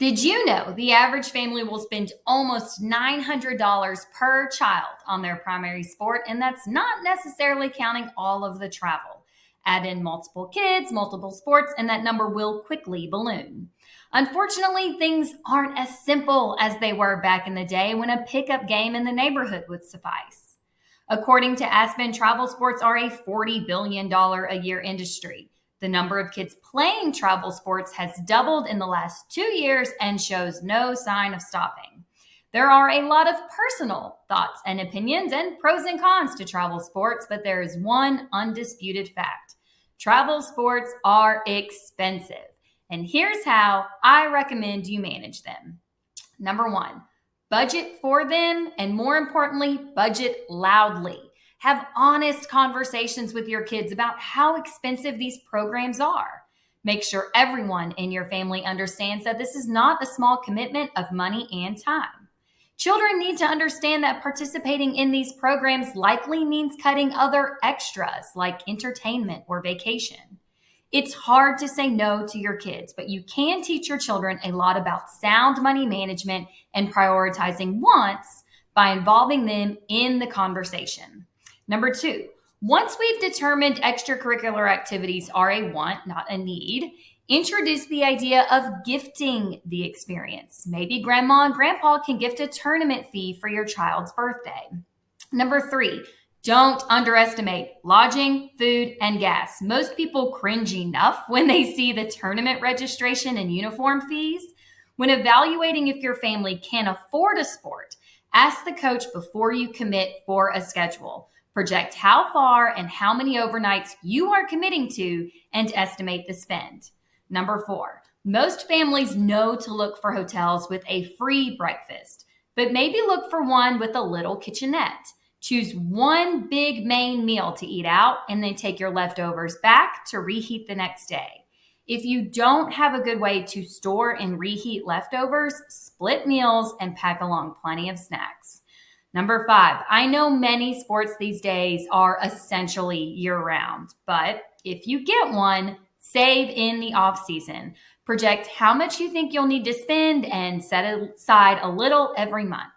Did you know the average family will spend almost $900 per child on their primary sport? And that's not necessarily counting all of the travel. Add in multiple kids, multiple sports, and that number will quickly balloon. Unfortunately, things aren't as simple as they were back in the day when a pickup game in the neighborhood would suffice. According to Aspen, travel sports are a $40 billion a year industry. The number of kids playing travel sports has doubled in the last 2 years and shows no sign of stopping. There are a lot of personal thoughts and opinions and pros and cons to travel sports, but there is one undisputed fact. Travel sports are expensive, and here's how I recommend you manage them. Number one, budget for them, and more importantly, budget loudly. Have honest conversations with your kids about how expensive these programs are. Make sure everyone in your family understands that this is not a small commitment of money and time. Children need to understand that participating in these programs likely means cutting other extras like entertainment or vacation. It's hard to say no to your kids, but you can teach your children a lot about sound money management and prioritizing wants by involving them in the conversation. Number two, once we've determined extracurricular activities are a want, not a need, introduce the idea of gifting the experience. Maybe grandma and grandpa can gift a tournament fee for your child's birthday. Number three, don't underestimate lodging, food, and gas. Most people cringe enough when they see the tournament registration and uniform fees. When evaluating if your family can afford a sport, ask the coach before you commit for a schedule. Project how far and how many overnights you are committing to and estimate the spend. Number four, most families know to look for hotels with a free breakfast, but maybe look for one with a little kitchenette. Choose one big main meal to eat out and then take your leftovers back to reheat the next day. If you don't have a good way to store and reheat leftovers, split meals and pack along plenty of snacks. Number five, I know many sports these days are essentially year-round, but if you get one, save in the off-season. Project how much you think you'll need to spend and set aside a little every month.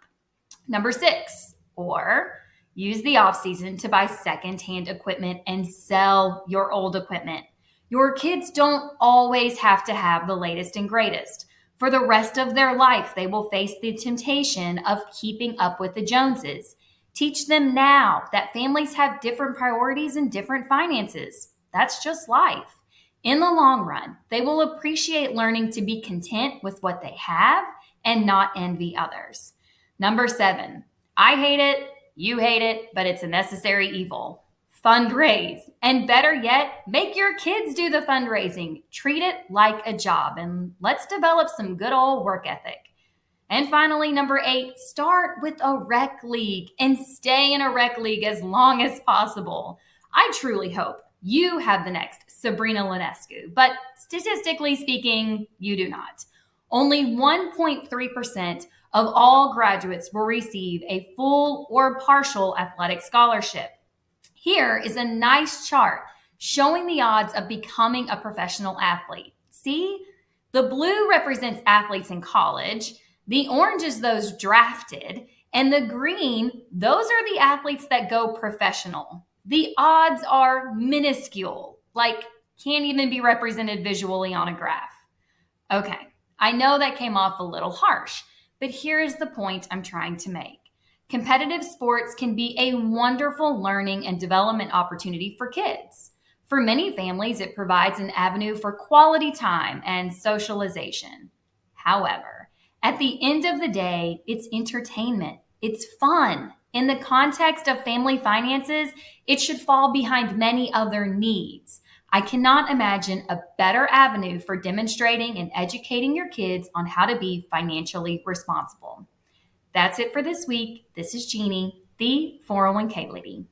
Number six, or use the off-season to buy second-hand equipment and sell your old equipment. Your kids don't always have to have the latest and greatest. For the rest of their life, they will face the temptation of keeping up with the Joneses. Teach them now that families have different priorities and different finances. That's just life. In the long run, they will appreciate learning to be content with what they have and not envy others. Number seven, I hate it, you hate it, but it's a necessary evil. Fundraise. And better yet, make your kids do the fundraising. Treat it like a job, and let's develop some good old work ethic. And finally, number eight, start with a rec league and stay in a rec league as long as possible. I truly hope you have the next Sabrina Ionescu, but statistically speaking, you do not. Only 1.3% of all graduates will receive a full or partial athletic scholarship. Here is a nice chart showing the odds of becoming a professional athlete. See, the blue represents athletes in college, the orange is those drafted, and the green, those are the athletes that go professional. The odds are minuscule, like can't even be represented visually on a graph. Okay, I know that came off a little harsh, but here's the point I'm trying to make. Competitive sports can be a wonderful learning and development opportunity for kids. For many families, it provides an avenue for quality time and socialization. However, at the end of the day, it's entertainment. It's fun. In the context of family finances, it should fall behind many other needs. I cannot imagine a better avenue for demonstrating and educating your kids on how to be financially responsible. That's it for this week. This is Jeannie, the 401k lady.